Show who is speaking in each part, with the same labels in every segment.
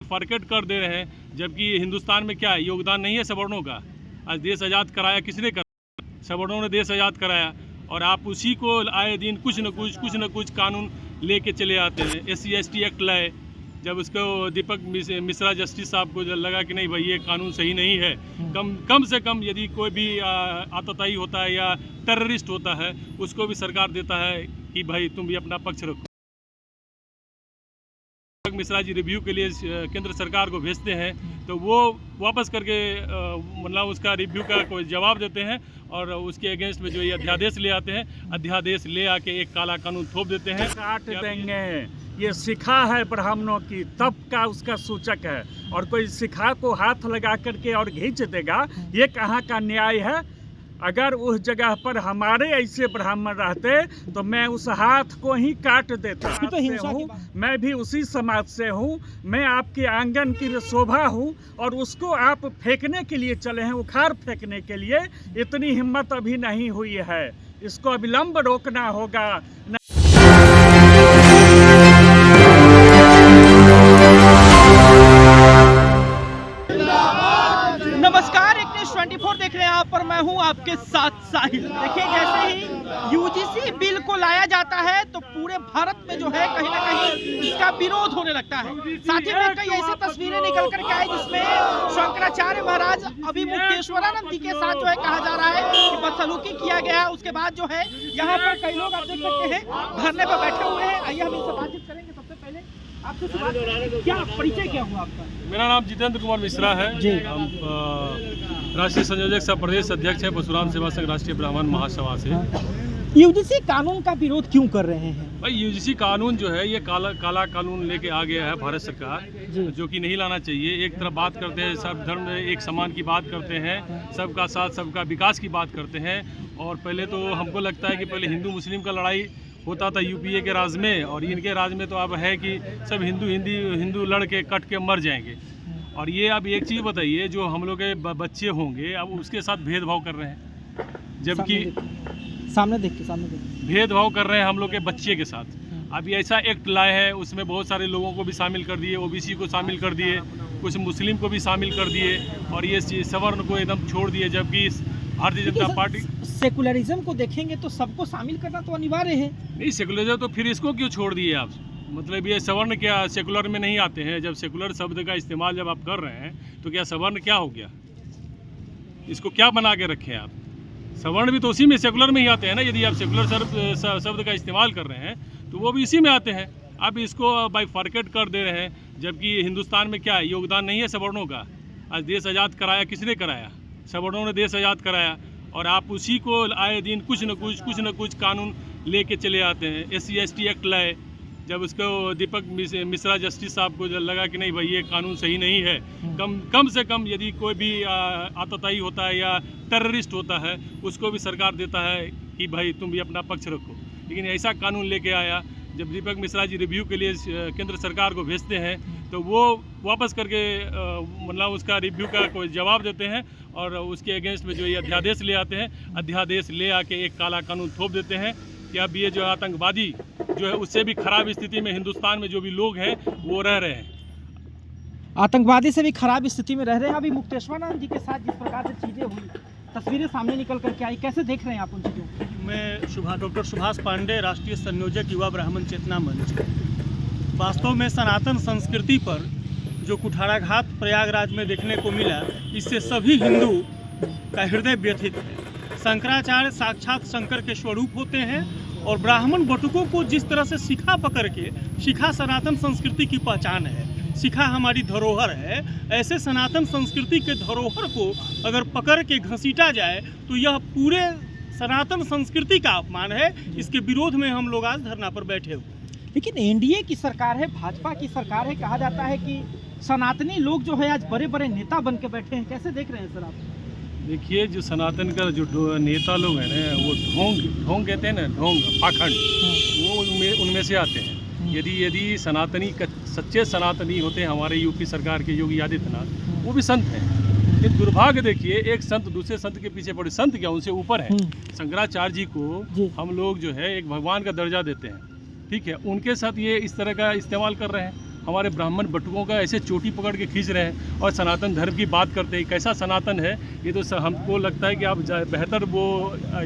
Speaker 1: Bifurcate कर दे रहे हैं, जबकि हिंदुस्तान में क्या है, योगदान नहीं है सवर्णों का। आज देश आज़ाद कराया किसने कराया? सवर्णों ने देश आज़ाद कराया। और आप उसी को आए दिन कुछ न कुछ कानून लेके चले आते हैं। SC/ST एक्ट लाए, जब उसको दीपक मिश्रा जस्टिस साहब को लगा कि नहीं भाई ये कानून सही नहीं है, कम से कम यदि कोई भी आतताई होता है या टेररिस्ट होता है उसको भी सरकार देता है कि भाई तुम भी अपना पक्ष रखो। दीपक मिश्रा जी रिव्यू के लिए केंद्र सरकार को भेजते हैं तो वो वापस करके मतलब उसका रिव्यू का कोई जवाब देते हैं और उसके अगेंस्ट में जो ये अध्यादेश ले आते हैं, अध्यादेश ले आके एक काला कानून थोप देते हैं।
Speaker 2: काट देंगे, ये शिखा है ब्राह्मणों की, तप का उसका सूचक है, और कोई शिखा को हाथ लगा करके और खींच देगा, ये कहाँ का न्याय है? अगर उस जगह पर हमारे ऐसे ब्राह्मण रहते तो मैं उस हाथ को ही काट देता। मैं भी उसी समाज से हूँ, मैं आपके आंगन की शोभा हूँ और उसको आप फेंकने के लिए चले हैं, उखाड़ फेंकने के लिए। इतनी हिम्मत अभी नहीं हुई है, इसको अविलंब रोकना होगा।
Speaker 3: नमस्कार, 24 देख रहे हैं आप, पर मैं हूं आपके साथ साहिल। देखिए, जैसे ही UGC बिल को लाया जाता है तो पूरे भारत में जो है कहीं ना कहीं इसका विरोध होने लगता है। साथ ही में कई ऐसी तस्वीरें निकल कर के आई जिसमें शंकराचार्य महाराज अभिमुक्तेश्वरानंद जी के साथ जो है कहा जा रहा है कि बदसलूकी किया गया है। उसके बाद जो है यहाँ पर कई लोग आप देख सकते हैं धरने पर बैठे हुए हैं। आइए हम इनसे बातचीत करेंगे। सबसे पहले आपसे क्या परिचय क्या हुआ आपका?
Speaker 1: मेरा नाम जितेंद्र कुमार मिश्रा है। हम राष्ट्रीय संयोजक सह प्रदेश अध्यक्ष है परशुराम सेवा संघ राष्ट्रीय ब्राह्मण महासभा से।
Speaker 3: UGC कानून का विरोध क्यों कर रहे हैं
Speaker 1: भाई? UGC कानून जो है ये काला कानून लेके आ गया है भारत सरकार, जो कि नहीं लाना चाहिए। एक तरफ बात करते हैं सब धर्म एक समान की बात करते हैं, सबका साथ सबका विकास की बात करते हैं। और पहले तो हमको लगता है कि पहले हिंदू मुस्लिम का लड़ाई होता था UPA के राज में, और इनके राज में तो अब है कि सब हिंदू लड़ के कट के मर जाएंगे। और ये अब एक चीज़ बताइए, जो हम लोग के बच्चे होंगे अब उसके साथ भेदभाव कर रहे हैं, जबकि
Speaker 3: सामने देख
Speaker 1: भेदभाव कर रहे हैं हम लोग के बच्चे के साथ। अभी ऐसा एक्ट लाए हैं, उसमें बहुत सारे लोगों को भी शामिल कर दिए, OBC को शामिल कर दिए, कुछ मुस्लिम को भी शामिल कर दिए, और ये सवर्ण को एकदम छोड़ दिए। जबकि भारतीय जनता पार्टी
Speaker 3: सेकुलरिज्म को देखेंगे तो सबको शामिल करना तो अनिवार्य है।
Speaker 1: नहीं, सेकुलरिज्म तो फिर इसको क्यों छोड़ दिए आप? मतलब ये सवर्ण क्या सेकुलर में नहीं आते हैं? जब सेकुलर शब्द का इस्तेमाल जब आप कर रहे हैं तो क्या सवर्ण क्या हो गया? इसको क्या बना के रखे हैं आप? सवर्ण भी तो उसी में सेकुलर में ही आते हैं ना। यदि आप सेकुलर शब्द का इस्तेमाल कर रहे हैं तो वो भी इसी में आते हैं। अब इसको बाइफरकेट कर दे रहे हैं, जबकि हिंदुस्तान में क्या है, योगदान नहीं है सवर्णों का। आज देश आज़ाद कराया किसने कराया? सवर्णों ने देश आज़ाद कराया। और आप उसी को आए दिन कुछ न कुछ कानून लेके चले आते हैं। SC/ST एक्ट लाए, जब उसको दीपक मिश्रा जस्टिस साहब को लगा कि नहीं भाई ये कानून सही नहीं है, कम से कम यदि कोई भी आतताई होता है या टेररिस्ट होता है उसको भी सरकार देता है कि भाई तुम भी अपना पक्ष रखो। लेकिन ऐसा कानून लेके आया, जब दीपक मिश्रा जी रिव्यू के लिए केंद्र सरकार को भेजते हैं तो वो वापस करके मतलब उसका रिव्यू का कोई जवाब देते हैं और उसके अगेंस्ट में जो ये अध्यादेश ले आते हैं, अध्यादेश ले आके एक काला कानून थोप देते हैं कि अब ये जो आतंकवादी जो है उससे भी खराब स्थिति में हिंदुस्तान में जो भी लोग हैं वो रह रहे हैं।
Speaker 3: आतंकवादी से भी खराब स्थिति में रह रहे हैं। अभी मुक्तेश्वरानंद जी के साथ जिस प्रकार से चीज़ें हुई, तस्वीरें सामने निकल करके आई, कैसे देख रहे हैं आप उन चीज़ों?
Speaker 4: मैं डॉक्टर सुभाष पांडे, राष्ट्रीय संयोजक युवा ब्राह्मण चेतना मंच। वास्तव में सनातन संस्कृति पर जो कुठाराघात प्रयागराज में देखने को मिला, इससे सभी हिंदू का हृदय व्यथित है। शंकराचार्य साक्षात शंकर के स्वरूप होते हैं और ब्राह्मण बटुकों को जिस तरह से शिखा पकड़ के, शिखा सनातन संस्कृति की पहचान है, शिखा हमारी धरोहर है, ऐसे सनातन संस्कृति के धरोहर को अगर पकड़ के घसीटा जाए तो यह पूरे सनातन संस्कृति का अपमान है। इसके विरोध में हम लोग आज धरना पर बैठे हुए।
Speaker 3: लेकिन NDA की सरकार है, भाजपा की सरकार है, कहा जाता है कि सनातनी लोग जो है आज बड़े बड़े नेता बन के बैठे हैं, कैसे देख रहे हैं सर आप?
Speaker 1: देखिए, जो सनातन का जो नेता लोग हैं ना, वो ढोंग कहते हैं ना, ढोंग पाखंड, वो उनमें से आते हैं। यदि सनातनी सच्चे सनातनी होते हैं हमारे UP सरकार के योगी आदित्यनाथ, वो भी संत हैं। ये दुर्भाग्य देखिए, एक संत दूसरे संत के पीछे पड़े, संत क्या उनसे ऊपर है। शंकराचार्य जी को हम लोग जो है एक भगवान का दर्जा देते हैं, ठीक है, उनके साथ ये इस तरह का इस्तेमाल कर रहे हैं। हमारे ब्राह्मण बटुकों का ऐसे चोटी पकड़ के खींच रहे हैं और सनातन धर्म की बात करते हैं। कैसा सनातन है ये तो हमको लगता है कि आप बेहतर वो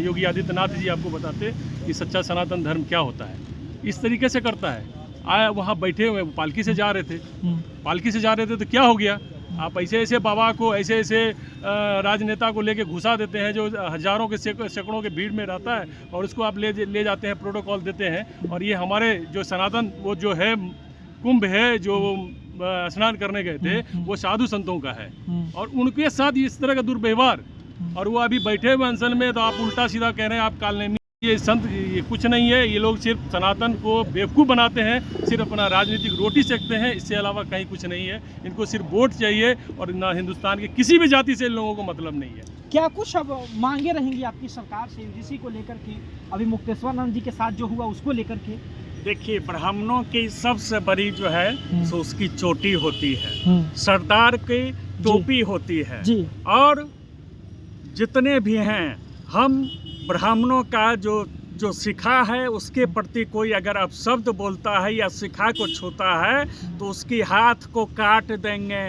Speaker 1: योगी आदित्यनाथ जी आपको बताते कि सच्चा सनातन धर्म क्या होता है। इस तरीके से करता है। आया वहाँ बैठे हुए पालकी से जा रहे थे तो क्या हो गया? आप ऐसे बाबा को ऐसे राजनेता को लेके घुसा देते हैं जो हजारों के सैकड़ों के भीड़ में रहता है, और उसको आप ले जाते हैं, प्रोटोकॉल देते हैं। और ये हमारे जो सनातन वो जो है कुंभ है जो स्नान करने गए थे वो साधु संतों का है, और उनके साथ इस तरह का दुर्व्यवहार, और वो अभी बैठे हुए अनशन में, तो आप उल्टा सीधा कह रहे हैं आप काल ये संत ये कुछ नहीं है। ये लोग सिर्फ सनातन को बेवकूफ़ बनाते हैं, सिर्फ अपना राजनीतिक रोटी सेकते हैं, इससे अलावा कहीं कुछ नहीं है। इनको सिर्फ वोट चाहिए और ना हिंदुस्तान की किसी भी जाति से इन लोगों को मतलब नहीं है।
Speaker 3: क्या कुछ अब मांगे रहेंगी आपकी सरकार से यूजीसी को लेकर के? अभी मुक्तेश्वरानंद जी के साथ जो हुआ उसको लेकर के
Speaker 2: देखिए, ब्राह्मणों की सबसे बड़ी जो है सो उसकी चोटी होती है, सरदार की टोपी होती है जी। और जितने भी हैं हम ब्राह्मणों का जो शिखा है उसके प्रति कोई अगर अपशब्द बोलता है या शिखा को छूता है तो उसकी हाथ को काट देंगे।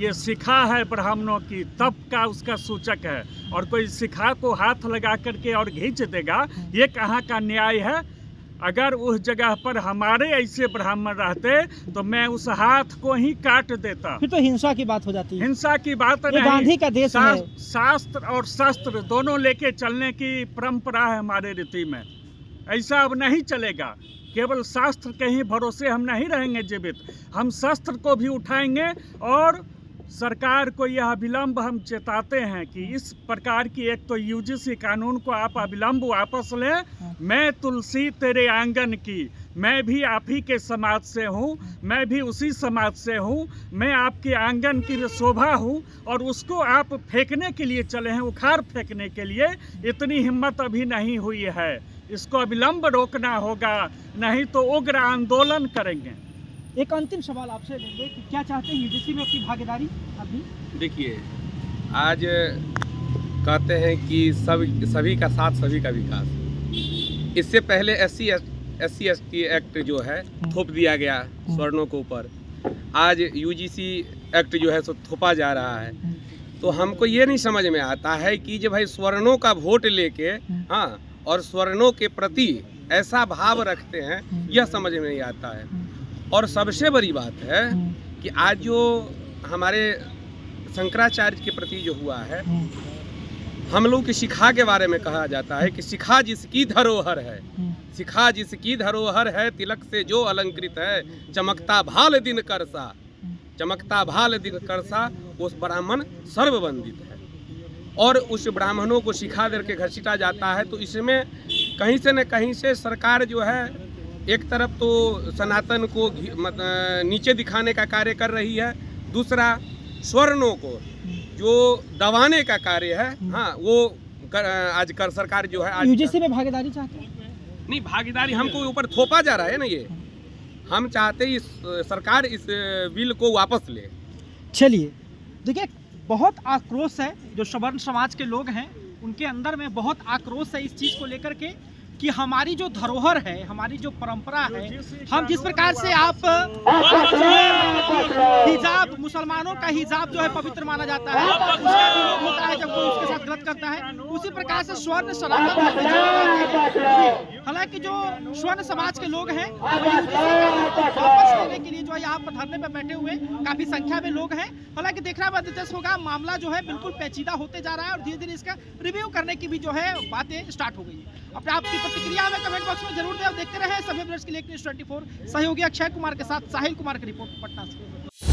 Speaker 2: ये शिखा है ब्राह्मणों की, तप का उसका सूचक है। और कोई शिखा को हाथ लगा करके और खींच देगा, ये कहाँ का न्याय है? अगर उस जगह पर हमारे ऐसे ब्राह्मण रहते तो मैं उस हाथ को ही काट देता।
Speaker 3: फिर तो हिंसा की बात हो जाती है।
Speaker 2: हिंसा की बात नहीं,
Speaker 3: गांधी का देश है।
Speaker 2: शास्त्र और शस्त्र दोनों लेके चलने की परंपरा है हमारे रीति में। ऐसा अब नहीं चलेगा। केवल शास्त्र के ही भरोसे हम नहीं रहेंगे जीवित, हम शस्त्र को भी उठाएंगे। और सरकार को यह अविलंब हम चेताते हैं कि इस प्रकार की एक तो यूजीसी कानून को आप अविलंब वापस लें। मैं तुलसी तेरे आंगन की, मैं भी आप ही के समाज से हूँ, मैं भी उसी समाज से हूँ, मैं आपके आंगन की शोभा हूँ, और उसको आप फेंकने के लिए चले हैं, उखाड़ फेंकने के लिए। इतनी हिम्मत अभी नहीं हुई है। इसको अविलंब रोकना होगा, नहीं तो उग्र आंदोलन करेंगे।
Speaker 3: एक अंतिम सवाल आपसे लेंगे कि क्या चाहते हैं यूजीसी में अपनी भागीदारी अभी?
Speaker 5: देखिए, आज कहते हैं कि सभी का साथ सभी का विकास। इससे पहले SC/ST एक्ट जो है थोप दिया गया स्वर्णों के ऊपर। आज यूजीसी एक्ट जो है सो थोपा जा रहा है। तो हमको ये नहीं समझ में आता है कि जब भाई स्वर्णों का वोट लेके और स्वर्णों के प्रति ऐसा भाव रखते हैं, यह समझ में नहीं आता है। और सबसे बड़ी बात है कि आज जो हमारे शंकराचार्य के प्रति जो हुआ है, हम लोग की शिखा के बारे में कहा जाता है कि शिखा जिसकी धरोहर है, शिखा जिसकी धरोहर है, तिलक से जो अलंकृत है, चमकता भाल दिन करसा, चमकता भाल दिन करसा, उस ब्राह्मण सर्ववंदित है। और उस ब्राह्मणों को शिखा दे के घसीटा जाता है। तो इसमें कहीं से न कहीं से सरकार जो है एक तरफ तो सनातन को नीचे दिखाने का कार्य कर रही है, दूसरा स्वर्णों को जो दबाने का कार्य है वो आज सरकार जो है।
Speaker 3: यूजीसी में भागीदारी चाहते हैं?
Speaker 5: नहीं, भागीदारी हमको ऊपर थोपा जा रहा है ना। ये हम चाहते हैं सरकार इस बिल को वापस ले।
Speaker 3: चलिए, देखिए, बहुत आक्रोश है जो सवर्ण समाज के लोग हैं, उनके अंदर में बहुत आक्रोश है इस चीज़ को लेकर के कि हमारी जो धरोहर है, हमारी जो परंपरा है, हम जिस प्रकार से आप हिजाब, मुसलमानों का हिजाब जो है पवित्र माना जाता है, उसका विरोध होता है जब कोई उसके साथ गलत करता है, उसी प्रकार से स्वर्ण सनातन। हालांकि जो स्वर्ण समाज के लोग हैं वापस लेने के लिए जो है यहाँ पर धरने पर बैठे हुए काफी संख्या में लोग हैं। हालांकि देखना दिलचस्प होगा, मामला जो है बिल्कुल पेचीदा होते जा रहा है और धीरे धीरे इसका रिव्यू करने की भी जो है बातें स्टार्ट हो गई है। अपने आपकी प्रतिक्रिया हमें कमेंट बॉक्स में जरूर दें और देखते रहे सभी ब्लड्स के लिए न्यूज़ 24। सहयोगी अक्षय कुमार के साथ साहिल कुमार की रिपोर्ट पटना से।